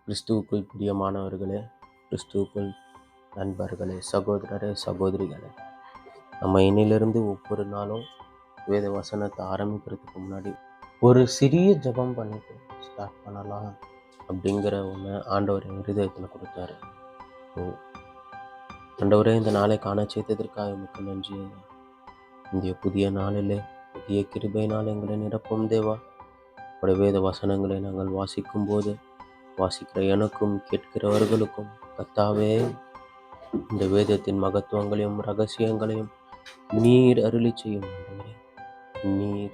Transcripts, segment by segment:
கிறிஸ்துவுக்குள் பிரியமானவர்களே, கிறிஸ்துவுக்குள் நண்பர்களே, சகோதரரே, சகோதரிகளே, நம்ம இன்னிலிருந்து ஒவ்வொரு நாளும் வேத வசனத்தை ஆரம்பிக்கிறதுக்கு முன்னாடி ஒரு சிறிய ஜெபம் பண்ணிட்டு ஸ்டார்ட் பண்ணலாம் அப்படிங்கிற ஒன்று ஆண்டவர் என் இருதயத்தில் கொடுத்தாரு. ஆண்டவரே, இந்த நாளை காண செய்ததற்காக மிக்க நன்றி. இந்த புதிய நாளிலே புதிய கிருபையினால் எங்களை நிரப்பும் தேவா. உடைய வேத வசனங்களை நாங்கள் வாசிக்கும் போது வாசிக்கிற எனக்கும் கேட்கிறவர்களுக்கும் கர்த்தாவே, இந்த வேதத்தின் மகத்துவங்களையும் ரகசியங்களையும் நீர் அருளி செய்யும் ஆண்டவரே. நீர்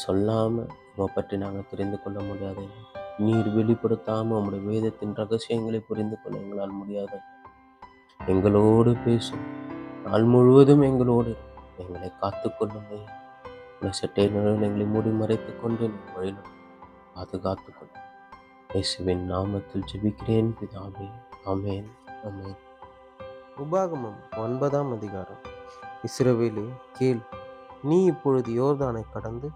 சொல்லாம உம்மை பற்றி நாங்கள் தெரிந்து கொள்ள முடியாது. நீர் வெளிப்படுத்தாம உம்முடைய வேதத்தின் ரகசியங்களை புரிந்து கொள்ள எங்களால் முடியாது. எங்களோடு பேசும் நாள் முழுவதும் எங்களோடு எங்களை காத்துக்கொள்ளுங்கள். சட்டை நிழல் எங்களை மூடி மறைத்துக் கொண்டு வழியில் பாதுகாத்துக் கொள்ளும். இயேசுவின் நாமத்தில் ஜெபிக்கிறேன் பிதாவே, ஆமென், ஆமென். உபாகமம் 9ஆம் அதிகாரம். இஸ்ரவேலே கேள், நீ இப்பொழுது யோர்தானை கடந்து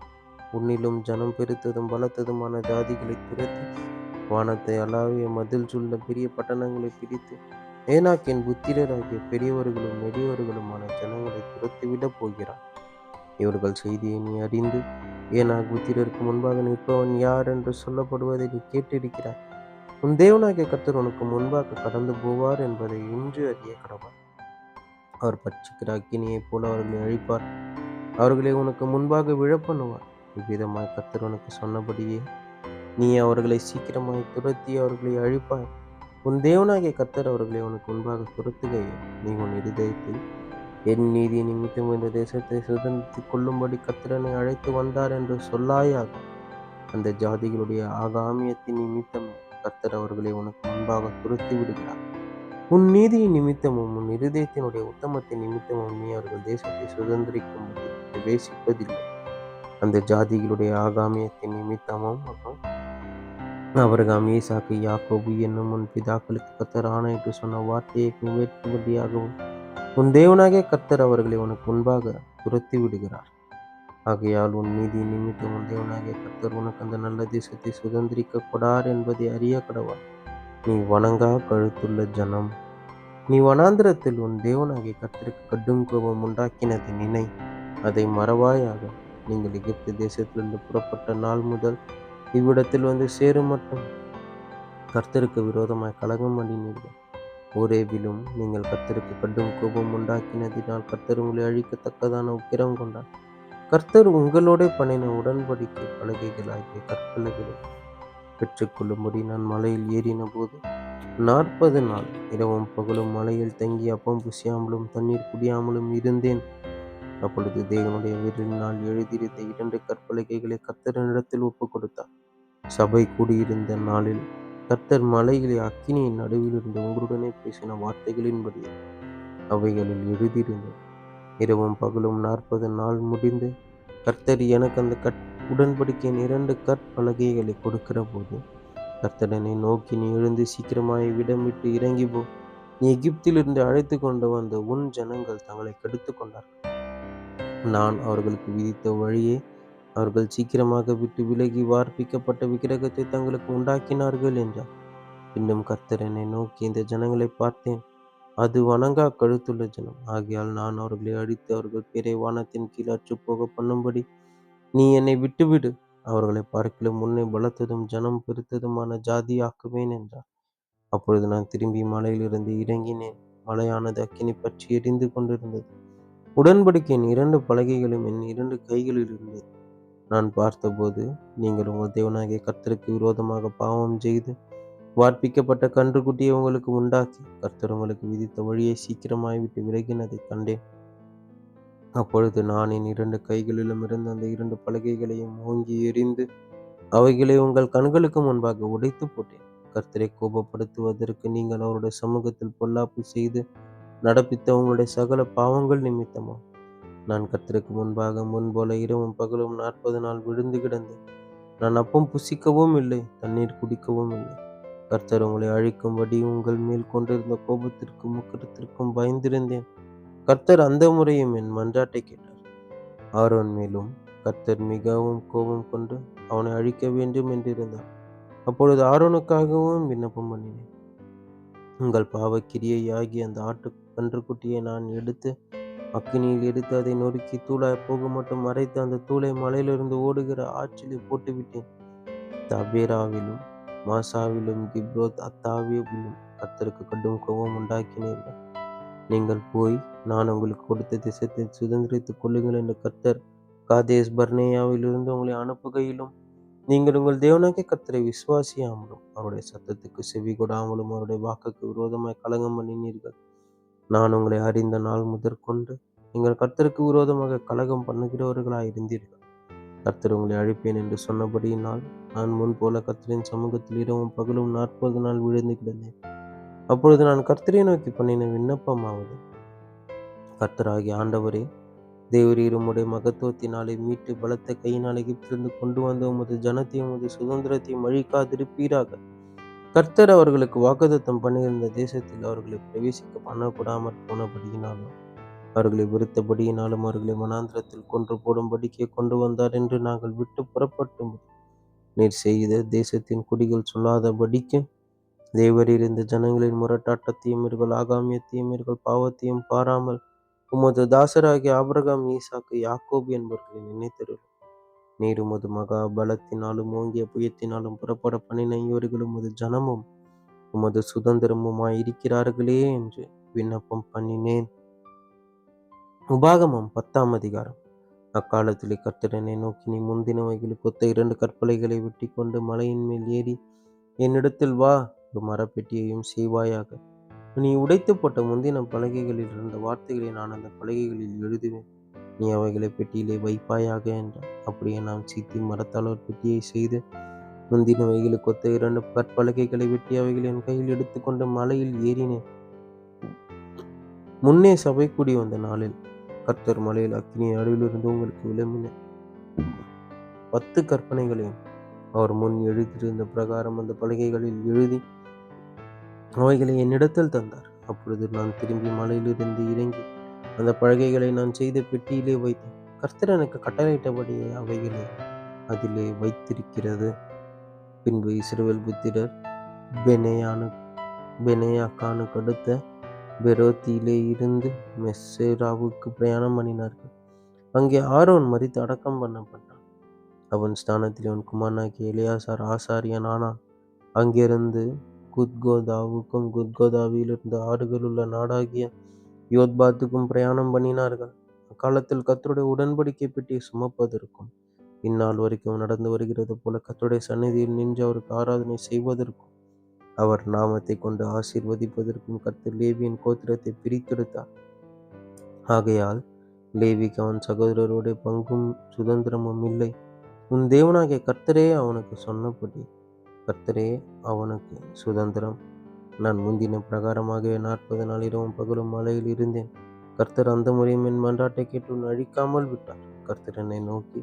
உன்னிலும் ஜனம் பெருத்ததும் பலத்ததுமான ஜாதிகளை துரத்தி வானத்தை அளாவிய மதில் சூழ்ந்த பெரிய பட்டணங்களை பிடித்து ஏனாக்கின் புத்திரராகிய பெரியவர்களும் நெடியவர்களுமான ஜனங்களை துரத்திவிடப் போகிறார். இவர்கள் செய்தியை நீ அறிந்து ஏனாக் புத்திரருக்கு முன்பாக நிற்பவன் யார் என்று சொல்லப்படுவதை நீ கேட்டிருக்கிறாய். உன் தேவனாகிய கர்த்தர் உனக்கு முன்பாக கடந்து போவார் என்பதை இன்று அறிய கடவாய். அவர் பட்சிக்கிற அக்கினியைப் போல அவர்களை அழிப்பார். அவர்களை உனக்கு முன்பாக விழப்பண்ணுவார். இவ்விதமாய் கர்த்தர் உனக்கு சொன்னபடியே நீ அவர்களை சீக்கிரமாய் துரத்தி அவர்களை அழிப்பாய். உன் தேவனாகிய கர்த்தர் அவர்களை உனக்கு முன்பாக துரத்துகையே நீ உன் இருதயத்தில் என் நீதி நிமித்தம் இந்த தேசத்தை சுதந்திரித்துக் கொள்ளும்படி கர்த்தரனை அழைத்து வந்தார் என்று சொல்லாயாக. அந்த ஜாதிகளுடைய ஆகாமியத்தின் நிமித்தம் கர்த்தர் அவர்களை உனக்கு முன்பாக துரத்தி விடுகிறார். உன் நீதியின் நிமித்தமும் உன் இருதயத்தினுடைய உத்தமத்தின் நிமித்தமும் நீ அவர்கள் தேசத்தை சுதந்திரிக்கும்படி பிரவேசிப்பதில்லை. அந்த ஜாதிகளுடைய ஆகாமியத்தின் நிமித்தமும் அவர்கள் ஈசாக்கு யாக்கோபு என்னும் உன் பிதாக்களுக்கு கர்த்தர் ஆணையிட்டு சொன்ன வார்த்தையை நிறைவேற்றும்படியாகவும் உன் தேவனாகிய கர்த்தர் அவர்களை உனக்கு முன்பாக துரத்தி விடுகிறார். ஆகையால் உன் நீதி நிமித்தம் உன் தேவனாகிய கர்த்தர் உனக்கு அந்த நல்ல தேசத்தை சுதந்திரிக்க கொடார் என்பதை அறிய கடவாய். நீ வணங்கா கழுத்துள்ள ஜனம், நீ வனாந்திரத்தில் உன் தேவனாகிய கர்த்தருக்கு கடும் கோபம் உண்டாக்கினதை நினை, அதை மறவாயாக. நீங்கள் எகிப்து தேசத்திலிருந்து புறப்பட்ட நாள் முதல் இவ்விடத்தில் வந்து சேரும் மட்டும் கர்த்தருக்கு விரோதமாய் கலகம் பண்ணினீர்கள். ஓரேபிலும் நீங்கள் கர்த்தருக்கு கடும் கோபம் உண்டாக்கினதினால் கர்த்தர் உங்களை அழிக்கத்தக்கதான உக்கிரம் கொண்டார். கர்த்தர் உங்களோட பண்ணின உடன்படிக்கை பலகைகளாகிய கற்பலகைகளை பெற்றுக்கொள்ளும்படி நான் மலையில் ஏறின போது 40 நாள் இரவும் பகலும் மலையில் தங்கி அப்பம் புசியாமலும் தண்ணீர் குடியாமலும் இருந்தேன். அப்பொழுது தேவனுடைய விரலினால் எழுதியிருந்த 2 கற்பலகைகளை கர்த்தரிடத்தில் ஒப்புக் கொடுத்தார். சபை கூடியிருந்த நாளில் கர்த்தர் மலையிலே அக்கினியின் நடுவில் இருந்து உங்களுடனே பேசின வார்த்தைகளின்படி அவைகளில் எழுதியிருந்தது. இரவும் பகலும் 40 நாள் முடிந்து கர்த்தர் எனக்கு அந்த உடன்படிக்கையின் 2 கற்பலகைகளை கொடுக்கிற போது கர்த்தரனை நோக்கி, நீ எழுந்து சீக்கிரமாய் விடம் விட்டு இறங்கி போ. நீ எகிப்திலிருந்து அழைத்து கொண்டு வந்த உன் ஜனங்கள் தங்களை கெடுத்து கொண்டார்கள். நான் அவர்களுக்கு விதித்த வழியை அவர்கள் சீக்கிரமாக விட்டு விலகி வார்ப்பிக்கப்பட்ட விக்கிரகத்தை தங்களுக்கு உண்டாக்கினார்கள் என்றார். இன்னும் கர்த்தர் என்னை நோக்கி, இந்த ஜனங்களை பார்த்தேன், அது வணங்கா கழுத்துள்ள ஜனம். ஆகையால் நான் அவர்களை அழித்து அவர்கள் பேரை வானத்தின் கீழ் அற்றுப்போக பண்ணும்படி நீ என்னை விட்டுவிடு. அவர்களை பார்க்கிலும் முன்னே பலத்ததும் ஜனம் பெருத்ததுமான ஜாதி ஆக்குவேன் என்றார். அப்பொழுது நான் திரும்பி மலையிலிருந்து இறங்கினேன். மலையானது அக்கினி பற்றி எரிந்து கொண்டிருந்தது. உடன்படிக்கையின் 2 பலகைகளும் என் 2 கைகளில் இருந்தது. நான் பார்த்தபோது, நீங்கள் உங்கள் தேவனாகிய கர்த்தருக்கு விரோதமாக பாவம் செய்து வார்ப்பிக்கப்பட்ட கன்றுக்குட்டியை உங்களுக்கு உண்டாக்கி கர்த்தர் உங்களுக்கு விதித்த வழியை சீக்கிரமாய் விட்டு விலகினதை கண்டேன். அப்பொழுது நான் என் 2 கைகளிலும் இருந்த அந்த 2 பலகைகளையும் ஓங்கி எறிந்து அவைகளை உங்கள் கண்களுக்கு முன்பாக உடைத்து போட்டேன். கர்த்தரை கோபப்படுத்துவதற்கு நீங்கள் அவருடைய சமூகத்தில் பொல்லாப்பு செய்து நடப்பித்த உங்களுடைய சகல பாவங்கள் நிமித்தமும் நான் கர்த்தருக்கு முன்பாக முன்போல இரவும் பகலும் 40 நாள் விழுந்து கிடந்தேன். நான் அப்பம் புசிக்கவும் இல்லை, தண்ணீர் குடிக்கவும் இல்லை. கர்த்தர் உங்களை அழிக்கும்படி உங்கள் மேல் கொண்டிருந்த கோபத்திற்கும் உக்கிரத்திற்கும் பயந்திருந்தேன். கர்த்தர் அந்த முறையும் என் மன்றாட்டை கேட்டார். ஆரோன் மேலும் கர்த்தர் மிகவும் கோபம் கொண்டு அவனை அழிக்க வேண்டும் என்றிருந்தார். அப்பொழுது ஆரோனுக்காகவும் விண்ணப்பம் பண்ணினேன். உங்கள் பாவக்கிரியையாகிய அந்த கன்றுக்குட்டியை நான் எடுத்து அக்கினியில் எடுத்து அதை நொறுக்கி தூளாய் போக மட்டும் மறைத்து அந்த தூளை மலையிலிருந்து ஓடுகிற ஆற்றிலே போட்டுவிட்டேன். தபேராவிலும் மாசாவிலும் கிப்ரோத் அத்தாவிலும் கர்த்தருக்கு கடும் கோபம் உண்டாக்கினீர்கள். நீங்கள் போய் நான் உங்களுக்கு கொடுத்த தேசத்தை சுதந்திரித்துக் கொள்ளுங்கள் என்று கர்த்தர் காதேஸ் பர்னேயாவிலிருந்து உங்களை அனுப்புகையிலும், நீங்கள் உங்கள் தேவனாகிய கர்த்தரை விசுவாசியாமலும் அவருடைய சத்தத்துக்கு செவி கொடாமலும் அவருடைய வாக்குக்கு விரோதமாய் கலகம் பண்ணினீர்கள். நான் உங்களை அறிந்த நாள் முதற்கொண்டு நீங்கள் கர்த்தருக்கு விரோதமாக கலகம் பண்ணுகிறவர்களாய் இருந்தீர்கள். கர்த்தர் உங்களை அழிப்பேன் என்று சொன்னபடியினால் நான் முன்போல கர்த்தரின் சமூகத்தில் இரவும் பகலும் 40 நாள் விழுந்து கிடந்தேன். அப்பொழுது நான் கர்த்தரை நோக்கி பண்ணின விண்ணப்பமாவது, கர்த்தராகிய ஆண்டவரே, தேவரீர் உம்முடைய மகத்துவத்தினாலே மீட்டு பலத்த கையினால் எகிப்திலிருந்து கொண்டு வந்த உமது ஜனத்தையும் உமது சுதந்திரத்தையும் அழிக்காதிருப்பீராக. கர்த்தர் அவர்களுக்கு வாக்குத்தத்தம் பண்ணியிருந்த தேசத்தில் அவர்களை பிரவேசிக்க பண்ணக்கூடாமற் போனபடியினாலும் அவர்களை வெறுத்தபடியினாலும் அவர்களை வனாந்திரத்தில் கொன்று போடும்படிக்கே கொண்டு வந்தார் என்று நாங்கள் விட்டு புறப்பட்டும் நீர் செய்த தேசத்தின் குடிகள் சொல்லாதபடிக்கு தேவரீர் இந்த ஜனங்களின் முரட்டாட்டத்தையும் இவர்கள் ஆகாமியத்தையும் இவர்கள் பாவத்தையும் பாராமல் உமது தாசராகிய ஆபிரகாம், ஈசாக்கு, யாக்கோபு என்பவர்களை நினைத்தருளும். நீர் உமது மகா பலத்தினாலும் ஓங்கிய புயத்தினாலும் புறப்பட பண்ணின இவர்களும் உமது ஜனமும் உமது சுதந்திரமுமாய் இருக்கிறார்களே என்று விண்ணப்பம் பண்ணினேன். உபாகமம் 10ஆம் அதிகாரம். அக்காலத்திலே கர்த்தர் என்னை நோக்கி, நீ முந்தினவைகளுக்கு ஒத்த 2 கற்பலகைகளை வெட்டி கொண்டு மலையின் மேல் ஏறி என்னிடத்தில் வா, ஒரு மரப்பெட்டியையும் செய்வாயாக. நீ உடைத்து போட்ட முந்தின பலகைகளில் இருந்த வார்த்தைகளை நான் அந்த பலகைகளில் எழுதுவேன். நீ அவைகளை பெட்டியிலே வைப்பாயாக என்றார். அப்படியே நாம் சீத்தி மரத்தால் ஒரு பெட்டியை செய்து முந்தினவைகளுக்கு ஒத்த 2 கற்பலகைகளை வெட்டி அவைகளை என் கையில் எடுத்துக்கொண்டு மலையில் ஏறினேன். முன்னே சபை கூடி வந்த நாளில் கர்த்தர் மலையில் அக்கினியின் நடுவிலிருந்து உங்களுக்கு விளம்பின 10 கற்பனைகளையும் அவர் முன் எழுதியிருந்த பிரகாரம் அந்த பலகைகளில் எழுதி அவைகளை என்னிடத்தில் தந்தார். அப்பொழுது நான் திரும்பி மலையிலிருந்து இறங்கி அந்த பலகைகளை நான் செய்த பெட்டியிலே வைத்தேன். கர்த்தர் எனக்கு கட்டளையிட்டபடியே அவைகளை அதிலே வைத்திருக்கிறது. பின்பு இஸ்ரவேல் புத்திரர் பெனேயாக்கானுக்கு அடுத்த பெரோத்திலே இருந்து மெஸ்ஸேராவுக்கு பிரயாணம் பண்ணினார்கள். அங்கே ஆரோன் மரித்து அடக்கம் பண்ணப்பட்டான். அவன் ஸ்தானத்தில் அவன் குமாரனாகிய எலியாசார் ஆசாரியன் ஆனான். அங்கிருந்து குத்கோதாவுக்கும் குத்கோதாவிலிருந்து ஆறுகள் உள்ள நாடாகிய யோத்பாத்துக்கும் பிரயாணம் பண்ணினார்கள். அக்காலத்தில் கர்த்தருடைய உடன்படிக்கை பெட்டியை சுமப்பதற்கும் இந்நாள் வரைக்கும் நடந்து வருகிறது போல கர்த்தருடைய சந்நிதியில் நின்று அவருக்கு ஆராதனை செய்வதற்கும் அவர் நாமத்தை கொண்டு ஆசீர்வதிப்பதற்கும் கர்த்தர் லேவியின் கோத்திரத்தை பிரித்தெடுத்தார். ஆகையால் லேவிக்கு அவன் சகோதரருடைய பங்கும் சுதந்திரமும் இல்லை. உன் தேவனாகிய கர்த்தரே அவனுக்கு சொன்னபடி கர்த்தரே அவனுக்கு சுதந்திரம். நான் முந்தின பிரகாரமாக 40 நாள் இரவும் பகலும் மலையில் இருந்தேன். கர்த்தர் அந்த முறையும் என் மன்றாட்டை கேட்டு உன்னை அழிக்காமல் விட்டார். கர்த்தர் என்னை நோக்கி,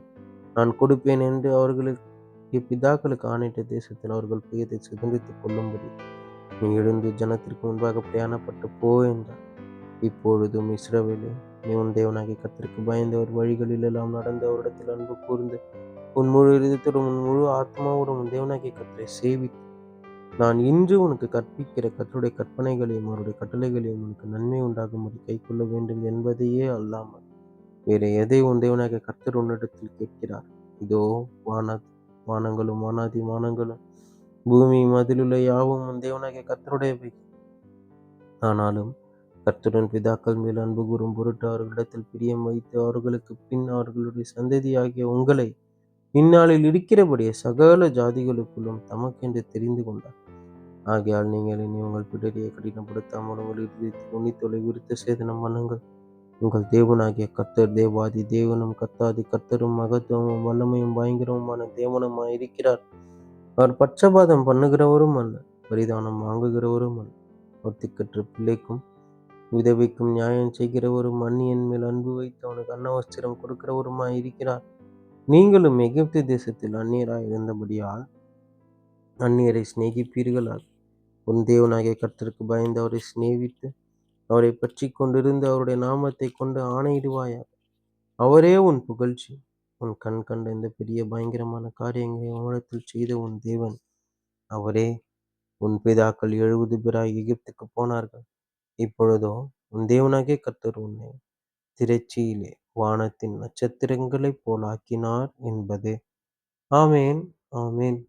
நான் கொடுப்பேன் என்று அவர்களுக்கு பிதாக்களுக்கு ஆணையிட்ட தேசத்தில் அவர்கள் பெயரை சுதந்திரித்துக் கொள்ளும்படி நீ எழுந்து ஜனத்திற்கு முன்பாக பிரயாணப்பட்டு போ என்றார். இப்பொழுதும் இஸ்ரவேலே, நீ உன் தேவனாகிய கர்த்தருக்கு பயந்து அவர் வழிகளில் எல்லாம் நடந்து அவரிடத்தில் அன்பு கூர்ந்து உன் முழு இதயத்தோடும் உன் முழு ஆத்மாவோடும் உன் தேவனாகிய கர்த்தரை சேவித்து நான் இன்று உனக்கு கற்பிக்கிற கர்த்தருடைய கற்பனைகளையும் அவருடைய கட்டளைகளையும் உனக்கு நன்மை உண்டாகும்படி கைக்கொள்ள வேண்டும் என்பதையே அல்லாமல் வேறு எதை உன் தேவனாகிய கர்த்தர் உன்னிடத்தில் கேட்கிறார். இதோ வானங்களும் வானாதி வானங்களும் பூமியும் அதிலுள்ள யாவும் உன் தேவனாகிய கர்த்தருடையவை. ஆனாலும் கர்த்தருடன் பிதாக்கள் மேல் அன்பு கூறும் பொருட்டு அவர்களிடத்தில் பிரியம் வைத்து அவர்களுக்கு பின் அவர்களுடைய சந்ததியாகிய உங்களை இந்நாளில் இருக்கிறபடியே சகல ஜாதிகளுக்குள்ளும் தமக்கென்று தெரிந்து கொண்டார். ஆகையால் நீங்கள் இனி உங்கள் பிடரியை கடினப்படுத்தாமல் உங்கள் இருதயத்தில் உன்னித்தொலை விருத்த சேதனம் பண்ணுங்கள். உங்கள் தேவனாகிய கர்த்தர் தேவாதி தேவனும் கர்த்தாதி கர்த்தரும் மகத்துவமும் வல்லமையும் பயங்கரமுமான தேவனுமாய் இருக்கிறார். அவர் பட்சபாதம் பண்ணுகிறவரும் அல்ல, பரிதானம் வாங்குகிறவரும் அல்ல. அவர் திக்கற்ற பிள்ளைக்கும் விதவைக்கும் நியாயம் செய்கிறவரும் அந்நியன் மேல் அன்பு வைத்து அவனுக்கு அன்னவஸ்திரம் கொடுக்கிறவருமாய் இருக்கிறார். நீங்களும் எகிப்து தேசத்தில் அந்நியராய் இருந்தபடியால் அந்நியரை சிநேகிப்பீர்களாக. உன் தேவனாகிய கர்த்தருக்கு பயந்து அவரை சிநேகித்து அவரை பற்றி கொண்டிருந்து அவருடைய நாமத்தை கொண்டு ஆணையிடுவாயாக. அவரே உன் புகழ்ச்சி. உன் கண் கண்ட இந்த பெரிய பயங்கரமான காரியங்களை உன்னிடத்தில் செய்த உன் தேவன். அவரே, உன் பிதாக்கள் 70 பேராய் எகிப்துக்குப் போனார்கள். இப்பொழுதோ உன் தேவனாகிய கர்த்தர் உன்னை திரட்சியிலே வானத்தின் நட்சத்திரங்களைப் போலாக்கினார் என்பதே. ஆமென். ஆமென்.